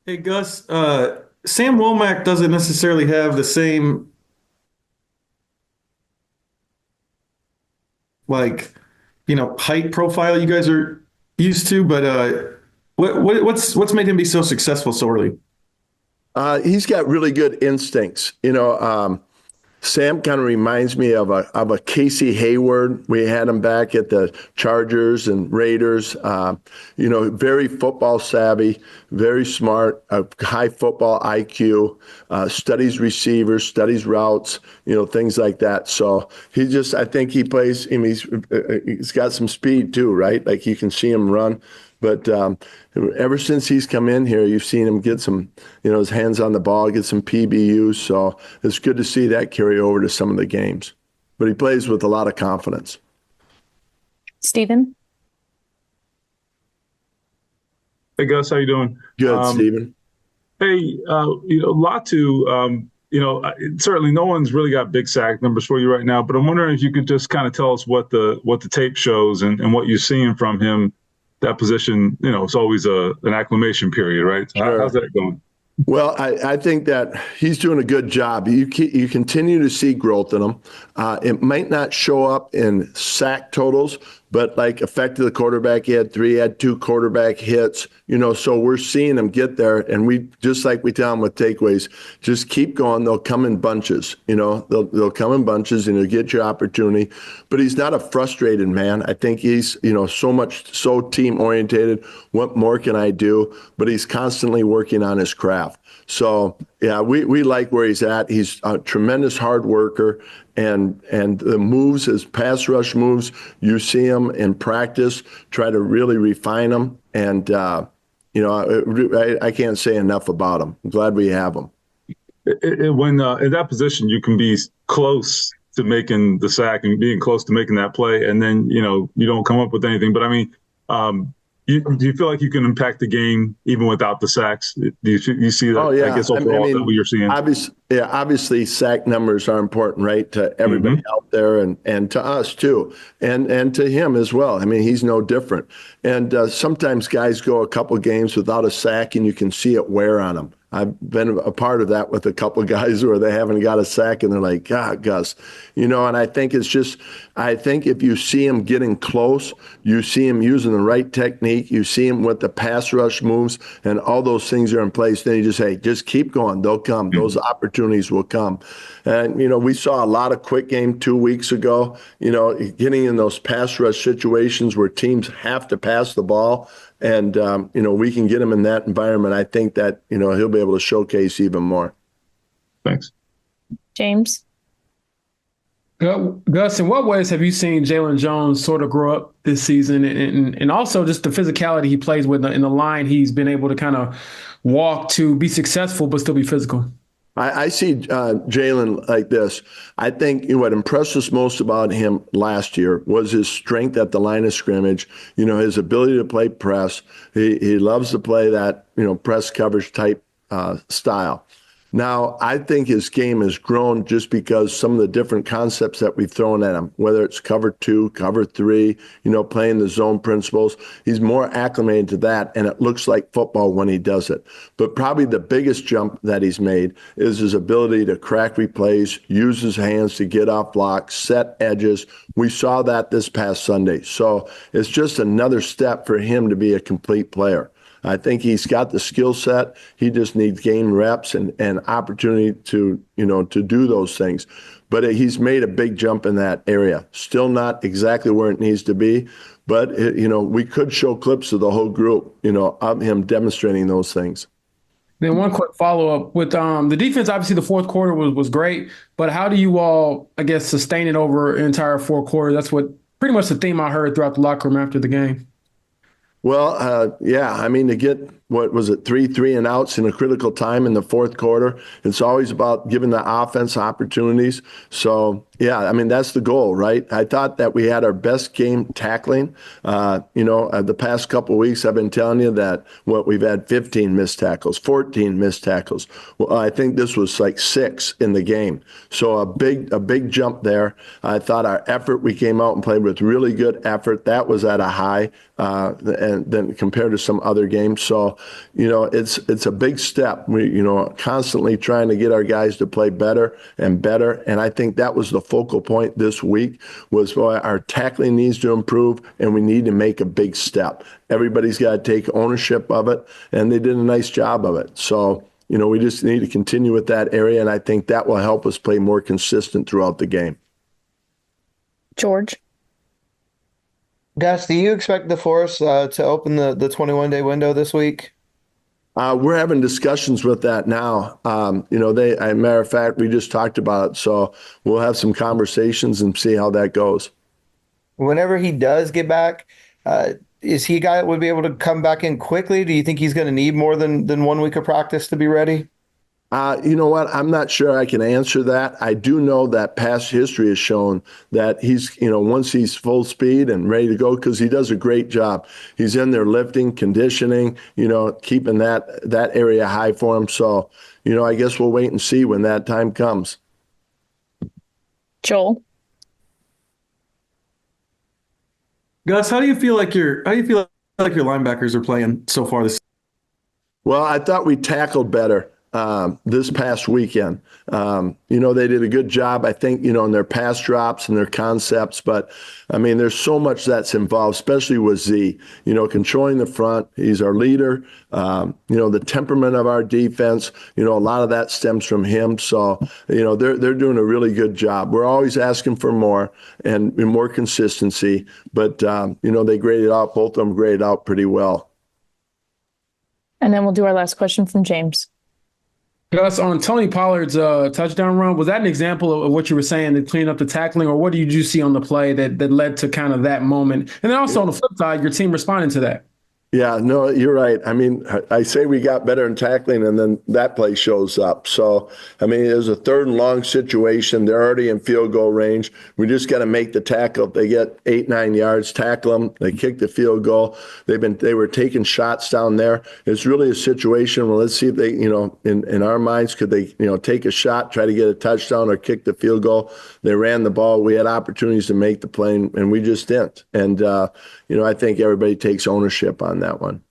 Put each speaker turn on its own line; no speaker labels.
Hey Gus, Sam Womack doesn't necessarily have the same like height profile you guys are used to, but what's made him be so successful so early?
He's got really good instincts. Sam kind of reminds me of a Casey Hayward. We had him back at the Chargers and Raiders. Very football savvy, very smart, a high football IQ, studies receivers, studies routes, things like that. So I think he plays. I mean, he's got some speed too, right? Like you can see him run. But ever since he's come in here, you've seen him get some, his hands on the ball, get some PBUs. So it's good to see that carry over to some of the games. But he plays with a lot of confidence.
Stephen?
Hey Gus, how you doing?
Good, Stephen.
Hey, a lot to certainly no one's really got big sack numbers for you right now, but I'm wondering if you could just kind of tell us what the tape shows and what you're seeing from him. That position, it's always an acclimation period, right? So
Sure.
how's that going?
Well, I think that he's doing a good job. You continue to see growth in him. It might not show up in sack totals, but like affected the quarterback, he had two quarterback hits, so we're seeing him get there. And we, just like we tell him with takeaways, just keep going. They'll come in bunches, they'll come in bunches and you'll get your opportunity. But he's not a frustrated man. I think he's, so team orientated. What more can I do? But he's constantly working on his craft. So yeah, we like where he's at. He's a tremendous hard worker, and the moves, his pass rush moves, you see him in practice, try to really refine them. And I can't say enough about him. I'm glad we have him.
When in that position, you can be close to making the sack and being close to making that play, and then you don't come up with anything. But I mean, do you feel like you can impact the game even without the sacks? Do you see that?
Oh yeah,
I guess overall that what you're seeing.
Obviously, sack numbers are important, right, to everybody out there and to us too, and to him as well. I mean, he's no different. And sometimes guys go a couple games without a sack, and you can see it wear on them. I've been a part of that with a couple of guys where they haven't got a sack and they're like, God, Gus, and I think I think if you see him getting close, you see him using the right technique, you see him with the pass rush moves and all those things are in place, then you just keep going. They'll come. Those opportunities will come. And, we saw a lot of quick game 2 weeks ago, getting in those pass rush situations where teams have to pass the ball. And, we can get him in that environment. I think that, he'll be able to showcase even more.
Thanks.
James?
Gus, in what ways have you seen Jaylen Jones sort of grow up this season, and also just the physicality he plays with in the line he's been able to kind of walk to be successful but still be physical?
I see Jaylen like this. I think what impressed us most about him last year was his strength at the line of scrimmage, his ability to play press. He loves to play that, press coverage type style. Now, I think his game has grown just because some of the different concepts that we've thrown at him, whether it's cover 2, cover 3, playing the zone principles, he's more acclimated to that, and it looks like football when he does it. But probably the biggest jump that he's made is his ability to crack replays, use his hands to get off blocks, set edges. We saw that this past Sunday. So it's just another step for him to be a complete player. I think he's got the skill set. He just needs game reps and opportunity to do those things. But he's made a big jump in that area. Still not exactly where it needs to be, but we could show clips of the whole group, of him demonstrating those things.
Then one quick follow-up with the defense. Obviously, the fourth quarter was great, but how do you all, I guess, sustain it over an entire fourth quarter? That's what pretty much the theme I heard throughout the locker room after the game.
Well, yeah, I mean, to get, what was it, 3 and outs in a critical time in the fourth quarter, it's always about giving the offense opportunities. So, yeah, I mean, that's the goal, right? I thought that we had our best game tackling. The past couple of weeks, I've been telling you that we've had 15 missed tackles, 14 missed tackles. Well, I think this was like 6 in the game. So a big jump there. I thought our effort, we came out and played with really good effort. That was at a high, and then compared to some other games. So It's a big step. We, constantly trying to get our guys to play better and better. And I think that was the focal point this week was our tackling needs to improve and we need to make a big step. Everybody's got to take ownership of it, and they did a nice job of it. So, we just need to continue with that area, and I think that will help us play more consistent throughout the game.
George.
Gus, do you expect DeForest to open the 21-day window this week?
We're having discussions with that now. As a matter of fact, we just talked about it, so we'll have some conversations and see how that goes. Whenever
he does get back, is he a guy that would be able to come back in quickly? Do you think he's going to need more than 1 week of practice to be ready?
You know what? I'm not sure I can answer that. I do know that past history has shown that he's, once he's full speed and ready to go, because he does a great job. He's in there lifting, conditioning, keeping that area high for him. So, I guess we'll wait and see when that time comes.
Joel.
Gus, how do you feel like your linebackers are playing so far this season?
Well, I thought we tackled better this past weekend. They did a good job, I think, in their pass drops and their concepts. But, there's so much that's involved, especially with Z, controlling the front. He's our leader. The temperament of our defense, a lot of that stems from him. So, they're doing a really good job. We're always asking for more and more consistency. But, they graded out, both of them graded out pretty well.
And then we'll do our last question from James.
Gus, on Tony Pollard's touchdown run, was that an example of what you were saying, to clean up the tackling, or what did you see on the play that led to kind of that moment? And then also on the flip side, your team responding to that.
Yeah, no, you're right. I say we got better in tackling, and then that play shows up. So, it was a 3rd and long situation. They're already in field goal range. We just got to make the tackle. They get 8-9 yards, tackle them. They kick the field goal. They were taking shots down there. It's really a situation where let's see if they, in our minds, could they, take a shot, try to get a touchdown or kick the field goal. They ran the ball. We had opportunities to make the play, and we just didn't. And, I think everybody takes ownership on that one.